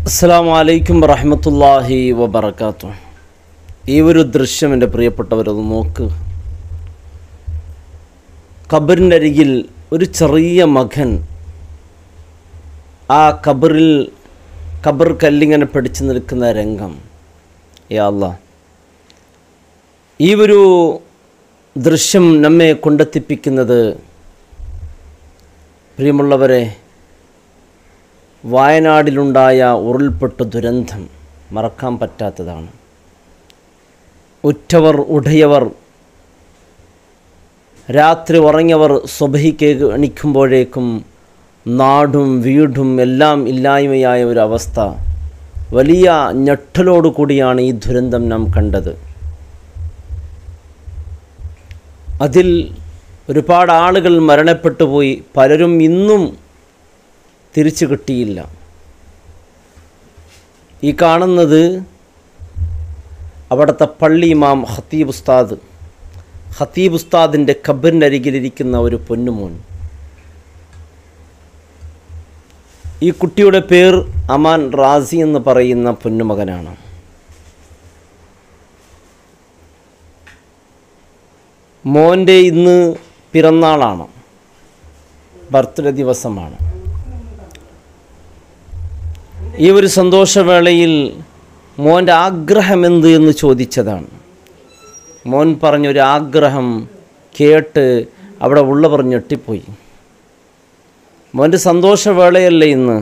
അസ്സലാമു അലൈക്കും വറഹ്മത്തുള്ളാഹി വബറകാതുഹു. ഈ ഒരു ദൃശ്യം എൻ്റെ പ്രിയപ്പെട്ടവരൊന്ന് നോക്ക്. ഖബറിൻ്റെ അരികിൽ ഒരു ചെറിയ മകൻ ആ ഖബർ കല്ലിങ്ങനെ പിടിച്ചു നിൽക്കുന്ന രംഗം. യാ അല്ലാഹ്, ഈ ഒരു ദൃശ്യം നമ്മെ കൊണ്ടെത്തിപ്പിക്കുന്നത്, പ്രിയമുള്ളവരെ, വയനാടിലുണ്ടായ ഉരുൾപൊട്ട ദുരന്തം മറക്കാൻ പറ്റാത്തതാണ്. ഉറ്റവർ ഉടയവർ, രാത്രി ഉറങ്ങിയവർ സുബഹിക്ക് എണീക്കുമ്പോഴേക്കും നാടും വീടും എല്ലാം ഇല്ലായ്മയായ ഒരവസ്ഥ. വലിയ ഞെട്ടലോടു കൂടിയാണ് ഈ ദുരന്തം നാം കണ്ടത്. അതിൽ ഒരുപാട് ആളുകൾ മരണപ്പെട്ടു പോയി. പലരും ഇന്നും തിരിച്ചു കിട്ടിയില്ല. ഈ കാണുന്നത് അവിടുത്തെ പള്ളി ഇമാം ഖത്തീബ് ഉസ്താദിൻ്റെ ഖബറിൻ്റെ അരികിലിരിക്കുന്ന ഒരു പൊന്നുമോൻ. ഈ കുട്ടിയുടെ പേർ അമാൻ റാസി എന്ന് പറയുന്ന പൊന്നുമകനാണ്. മോൻ്റെ ഇന്ന് പിറന്നാളാണ്, ബർത്ത്ഡേ ദിവസമാണ്. ഈ ഒരു സന്തോഷവേളയിൽ മോൻ്റെ ആഗ്രഹം എന്ത് എന്ന് ചോദിച്ചതാണ്. മോൻ പറഞ്ഞൊരു ആഗ്രഹം കേട്ട് അവിടെ ഉള്ളവർ ഞെട്ടിപ്പോയി. മോൻ്റെ സന്തോഷവേളയല്ലേ ഇന്ന്?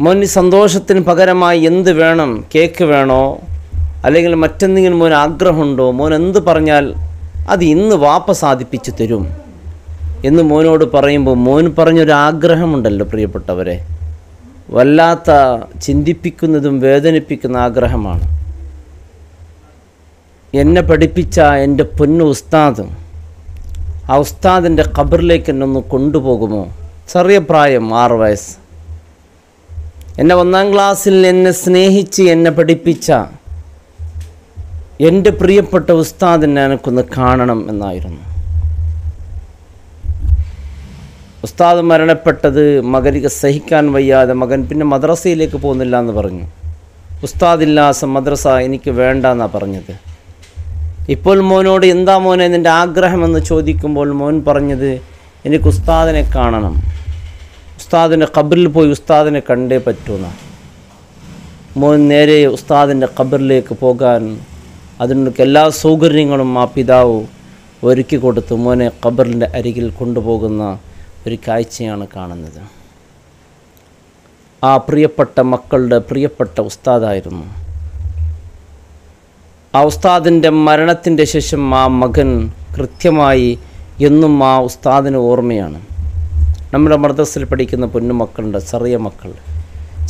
മോൻ ഈ സന്തോഷത്തിന് പകരമായി എന്ത് വേണം? കേക്ക് വേണോ, അല്ലെങ്കിൽ മറ്റെന്തെങ്കിലും മോൻ ആഗ്രഹമുണ്ടോ? മോൻ എന്ത് പറഞ്ഞാൽ അത് ഇന്ന് വാപ്പ സാധിപ്പിച്ചു തരും എന്ന് മോനോട് പറയുമ്പോൾ, മോൻ പറഞ്ഞൊരാഗ്രഹമുണ്ടല്ലോ പ്രിയപ്പെട്ടവരെ, വല്ലാത്ത ചിന്തിപ്പിക്കുന്നതും വേദനിപ്പിക്കുന്ന ആഗ്രഹമാണ്. എന്നെ പഠിപ്പിച്ച എൻ്റെ പൊന്നു ഉസ്താദ്, ആ ഉസ്താദിൻ്റെ ഖബറിലേക്ക് എന്നെ ഒന്ന് കൊണ്ടുപോകുമോ? ചെറിയ പ്രായം, 6 വയസ്സ്. എന്നെ 1-ാം ക്ലാസ്സിൽ എന്നെ സ്നേഹിച്ച് എന്നെ പഠിപ്പിച്ച എൻ്റെ പ്രിയപ്പെട്ട ഉസ്താദിനെ എനിക്കൊന്ന് കാണണം എന്നായിരുന്നു. ഉസ്താദ് മരണപ്പെട്ടത് മകനിക്ക് സഹിക്കാൻ വയ്യാതെ മകൻ പിന്നെ മദ്രസയിലേക്ക് പോകുന്നില്ല എന്ന് പറഞ്ഞു. ഉസ്താദില്ലാത്ത മദ്രസ എനിക്ക് വേണ്ട എന്നാണ് പറഞ്ഞത്. ഇപ്പോൾ മോനോട് എന്താ മോനെ നിൻ്റെ ആഗ്രഹമെന്ന് ചോദിക്കുമ്പോൾ മോൻ പറഞ്ഞത്, എനിക്ക് ഉസ്താദിനെ കാണണം, ഉസ്താദിൻ്റെ ഖബറിൽ പോയി ഉസ്താദിനെ കണ്ടേ പറ്റൂന്ന. മോൻ നേരെ ഉസ്താദിൻ്റെ ഖബറിലേക്ക് പോകാൻ അതിനുള്ള എല്ലാ സൗകര്യങ്ങളും ആ പിതാവ് ഒരുക്കി കൊടുത്ത് മോനെ ഖബറിൻ്റെ അരികിൽ കൊണ്ടുപോകുന്ന ഒരു കാഴ്ചയാണ് കാണുന്നത്. ആ പ്രിയപ്പെട്ട മക്കളുടെ പ്രിയപ്പെട്ട ഉസ്താദായിരുന്നു. ആ ഉസ്താദിൻ്റെ മരണത്തിൻ്റെ ശേഷം ആ മകൻ കൃത്യമായി എന്നും ആ ഉസ്താദിന് ഓർമ്മയാണ്. നമ്മുടെ മദ്രസയിൽ പഠിക്കുന്ന പൊന്നുമക്കളുണ്ട്,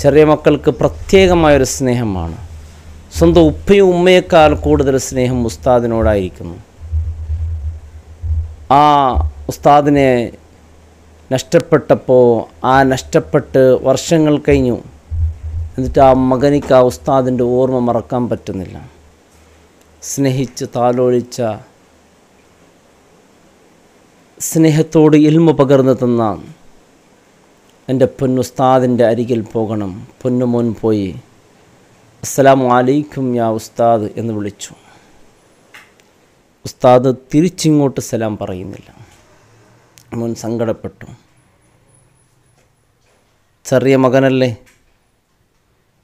ചെറിയ മക്കൾക്ക് പ്രത്യേകമായൊരു സ്നേഹമാണ്. സ്വന്തം ഉപ്പയും ഉമ്മയേക്കാൾ കൂടുതൽ സ്നേഹം ഉസ്താദിനോടായിരിക്കുന്നു. ആ ഉസ്താദിനെ നഷ്ടപ്പെട്ടപ്പോൾ, നഷ്ടപ്പെട്ട് വർഷങ്ങൾ കഴിഞ്ഞു, എന്നിട്ട് ആ മകനിക്ക് ആ ഉസ്താദിൻ്റെ ഓർമ്മ മറക്കാൻ പറ്റുന്നില്ല. സ്നേഹിച്ച് താലോലിച്ച, സ്നേഹത്തോട് ഇൽമ പകർന്നു തന്ന എൻ്റെ പൊന്നുസ്താദിൻ്റെ അരികിൽ പോകണം. പൊന്നുമോൻ പോയി അസ്സലാമു അലൈക്കും യാ ഉസ്താദ് എന്ന് വിളിച്ചു. ഉസ്താദ് തിരിച്ചിങ്ങോട്ട് സലാം പറയുന്നില്ല. മോൻ സങ്കടപ്പെട്ടു. ചെറിയ മകനല്ലേ,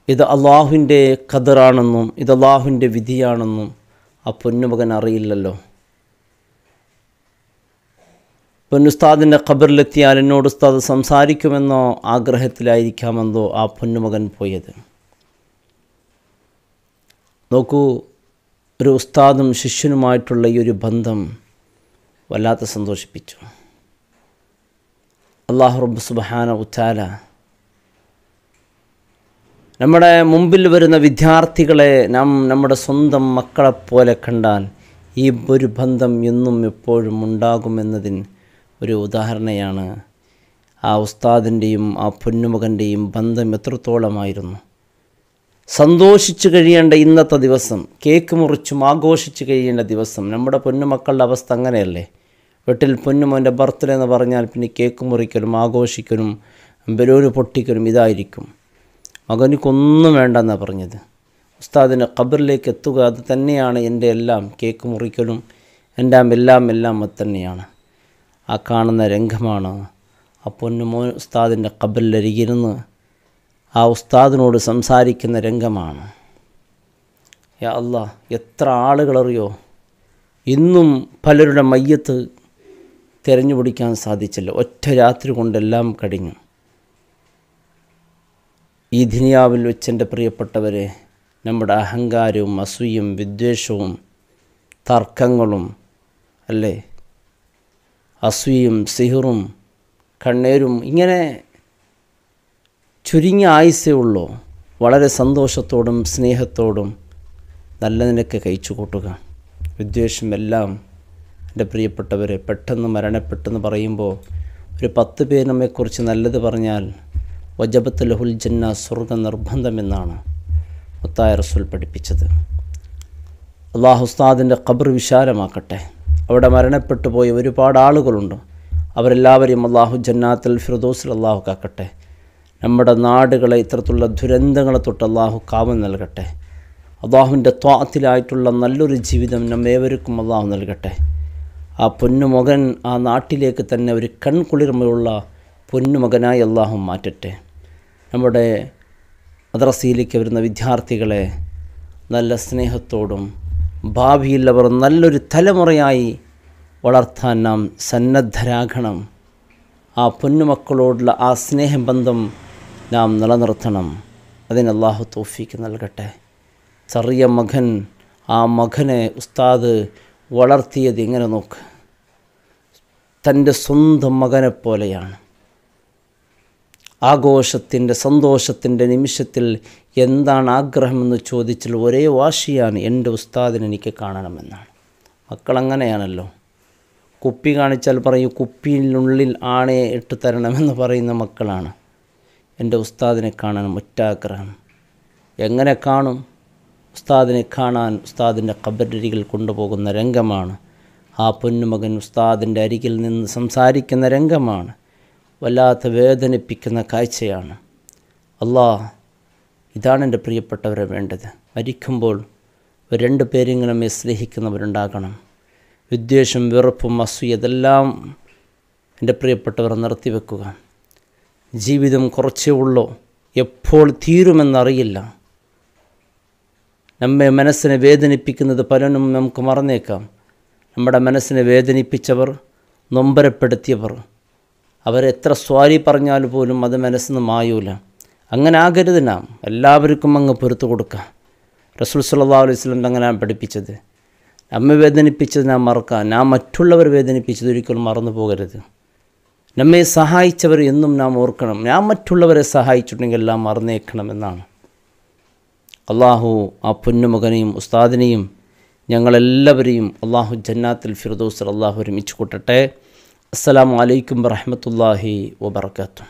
ഇത് അള്ളാഹുവിൻ്റെ ഖദറാണെന്നും ഇത് അള്ളാഹുവിൻ്റെ വിധിയാണെന്നും ആ പൊന്നുമകൻ അറിയില്ലല്ലോ. പൊന്നുസ്താദിൻ്റെ ഖബറിലെത്തിയാൽ എന്നോട് ഉസ്താദ് സംസാരിക്കുമെന്നോ ആഗ്രഹത്തിലായിരിക്കാമെന്നോ ആ പൊന്നുമകൻ പോയത്. നോക്കൂ, ഒരു ഉസ്താദും ശിഷ്യനുമായിട്ടുള്ള ഈ ഒരു ബന്ധം വല്ലാതെ സന്തോഷിപ്പിച്ചു. അല്ലാഹു റബ്ബ് സുബ്ഹാനഹു വ തആല നമ്മുടെ മുമ്പിൽ വരുന്ന വിദ്യാർത്ഥികളെ നാം നമ്മുടെ സ്വന്തം മക്കളെപ്പോലെ കണ്ടാൽ ഈ ഒരു ബന്ധം എന്നും എപ്പോഴും ഉണ്ടാകുമെന്നതിന് ഒരു ഉദാഹരണയാണ് ആ ഉസ്താദിൻ്റെയും ആ പൊന്നുമകൻ്റെയും ബന്ധം എത്രത്തോളമായിരുന്നു. സന്തോഷിച്ചു കഴിയേണ്ട ഇന്നത്തെ ദിവസം, കേക്ക് മുറിച്ചും ആഘോഷിച്ച് കഴിയേണ്ട ദിവസം. നമ്മുടെ പൊന്നുമക്കളുടെ അവസ്ഥ അങ്ങനെയല്ലേ? വീട്ടിൽ പൊന്നുമോൻ്റെ ബർത്ത്ഡേ എന്ന് പറഞ്ഞാൽ പിന്നെ കേക്ക് മുറിക്കലും ആഘോഷിക്കലും ബലൂണ് പൊട്ടിക്കലും ഇതായിരിക്കും. മകനിക്കൊന്നും വേണ്ടെന്നാണ് പറഞ്ഞത്. ഉസ്താദിൻ്റെ ഖബറിലേക്ക് എത്തുക അത് തന്നെയാണ് എൻ്റെ എല്ലാം, കേക്ക് മുറിക്കലും എൻ്റെ എല്ലാം അത് തന്നെയാണ്. ആ കാണുന്ന രംഗമാണ് ആ പൊന്നുമോൻ ഉസ്താദിൻ്റെ ഖബറിലരികിരുന്ന് ആ ഉസ്താദിനോട് സംസാരിക്കുന്ന രംഗമാണ്. യാ അല്ലാഹ്, എത്ര ആളുകളറിയോ ഇന്നും പലരുടെ മയ്യത്ത് തിരഞ്ഞു പിടിക്കാൻ സാധിച്ചില്ല. ഒറ്റ രാത്രി കൊണ്ടെല്ലാം കഴിഞ്ഞു. ഈ ദുനിയാവിൽ വെച്ചെൻ്റെ പ്രിയപ്പെട്ടവരെ, നമ്മുടെ അഹങ്കാരവും അസൂയയും വിദ്വേഷവും തർക്കങ്ങളും അല്ലേ, അസൂയയും സിഹിറും കണ്ണേരും ഇങ്ങനെ ചുരുങ്ങിയ ആയുസ്സേ ഉള്ളൂ. വളരെ സന്തോഷത്തോടും സ്നേഹത്തോടും നല്ല നിലയ്ക്ക് കഴിച്ചു കൂട്ടുക. വിദ്വേഷം എല്ലാം എൻ്റെ പ്രിയപ്പെട്ടവരെ പെട്ടെന്ന് മരണപ്പെട്ടെന്ന് പറയുമ്പോൾ ഒരു 10 പേര് നമ്മെക്കുറിച്ച് നല്ലത് പറഞ്ഞാൽ വജബത്ത് ലഹുൽ ജന്ന, സ്വർഗ്ഗ നിർബന്ധമെന്നാണ് മുത്തായ റസൂൽ പഠിപ്പിച്ചത്. അല്ലാഹു ഉസ്താദിൻ്റെ ഖബർ വിശാലമാക്കട്ടെ. അവിടെ മരണപ്പെട്ടു പോയ ഒരുപാട് ആളുകളുണ്ട്. അവരെല്ലാവരെയും അല്ലാഹു ജന്നാത്തുൽ ഫിർദൗസിൽ അല്ലാഹു കാക്കട്ടെ. നമ്മുടെ നാടുകളെ ഇത്തരത്തിലുള്ള ദുരന്തങ്ങളെ തൊട്ട് അല്ലാഹു കാവൽ നൽകട്ടെ. അല്ലാഹുവിൻ്റെ ത്വാഅത്തിലായിട്ടുള്ള നല്ലൊരു ജീവിതം നമ്മേവർക്കും അല്ലാഹു നൽകട്ടെ. ആ പൊന്നുമകൻ ആ നാട്ടിലേക്ക് തന്നെ ഒരു കൺകുളിർമയുള്ള പൊന്നുമകനായി അല്ലാഹു മാറ്റട്ടെ. നമ്മുടെ മദ്രസയിലേക്ക് വരുന്ന വിദ്യാർത്ഥികളെ നല്ല സ്നേഹത്തോടും ഭാവിയിൽ അവർ നല്ലൊരു തലമുറയായി വളർത്താൻ നാം സന്നദ്ധരാകണം. ആ പൊന്നുമക്കളോടുള്ള ആ സ്നേഹബന്ധം നാം നിലനിർത്തണം. അതിന് അല്ലാഹു തൗഫീക്ക് നൽകട്ടെ. ചെറിയ മകൻ, ആ മകനെ ഉസ്താദ് വളർത്തിയത് ഇങ്ങനെ നോക്ക്, തൻ്റെ സ്വന്തം മകനെപ്പോലെയാണ്. ആഘോഷത്തിൻ്റെ സന്തോഷത്തിൻ്റെ നിമിഷത്തിൽ എന്താണ് ആഗ്രഹമെന്ന് ചോദിച്ചാൽ ഒരേ വാശിയാണ്, എൻ്റെ ഉസ്താദിനെ എനിക്ക് കാണണമെന്നാണ്. മക്കളങ്ങനെയാണല്ലോ. കുപ്പി കാണിച്ചാൽ പറയും കുപ്പിയിനുള്ളിൽ ആണയെ ഇട്ട് തരണമെന്ന് പറയുന്ന മക്കളാണ്. എൻ്റെ ഉസ്താദിനെ കാണാൻ ഒറ്റാഗ്രഹം. എങ്ങനെ കാണും? ഉസ്താദിനെ കാണാൻ ഉസ്താദിൻ്റെ ഖബറിൽ കൊണ്ടുപോകുന്ന രംഗമാണ്. ആ പൊന്നുമകൻ ഉസ്താദിൻ്റെ അരികിൽ നിന്ന് സംസാരിക്കുന്ന രംഗമാണ്. വല്ലാത്ത വേദനിപ്പിക്കുന്ന കാഴ്ചയാണ്. അല്ലാഹ്, ഇതാണ് എൻ്റെ പ്രിയപ്പെട്ടവരെ വേണ്ടത്. മരിക്കുമ്പോൾ 2 പേരെങ്കിലും സ്നേഹിക്കുന്നവരുണ്ടാകണം. വിദ്വേഷം, വെറുപ്പും അസൂയ ഇതെല്ലാം എൻ്റെ പ്രിയപ്പെട്ടവർ നിർത്തിവെക്കുക. ജീവിതം കുറച്ചേ ഉള്ളൂ, എപ്പോൾ തീരുമെന്നറിയില്ല. നമ്മെ മനസ്സിനെ വേദനിപ്പിക്കുന്നത് പലരും നമുക്ക് മറന്നേക്കാം. നമ്മുടെ മനസ്സിനെ വേദനിപ്പിച്ചവർ, നൊമ്പരപ്പെടുത്തിയവർ, അവരെത്ര സ്വാരി പറഞ്ഞാൽ പോലും അത് മനസ്സിന് മായൂല. അങ്ങനെ ആകരുത്. നാം എല്ലാവർക്കും അങ്ങ് പൊറുത്തു കൊടുക്കാം. റസൂൽ സല്ലല്ലാഹു അലൈഹി വസല്ലം അങ്ങനെയാണ് പഠിപ്പിച്ചത്. നമ്മെ വേദനിപ്പിച്ചത് നാം മറക്കാം, നാം മറ്റുള്ളവർ വേദനിപ്പിച്ചത് ഒരിക്കലും മറന്നു പോകരുത്. നമ്മെ സഹായിച്ചവർ എന്നും നാം ഓർക്കണം. ഞാൻ മറ്റുള്ളവരെ സഹായിച്ചിട്ടുണ്ടെങ്കിൽ എല്ലാം മറന്നേക്കണമെന്നാണ്. അള്ളാഹു ആ പൊന്നുമകനെയും ഉസ്താദിനെയും ഞങ്ങളെല്ലാവരെയും അള്ളാഹു ജന്നാത്തുൽ ഫിർദൗസിൽ അള്ളാഹു ഒരുമിച്ച് കൂട്ടട്ടെ. അസ്സലാമു അലൈക്കും വറഹ്മത്തുള്ളാഹി വബറകാതുഹു.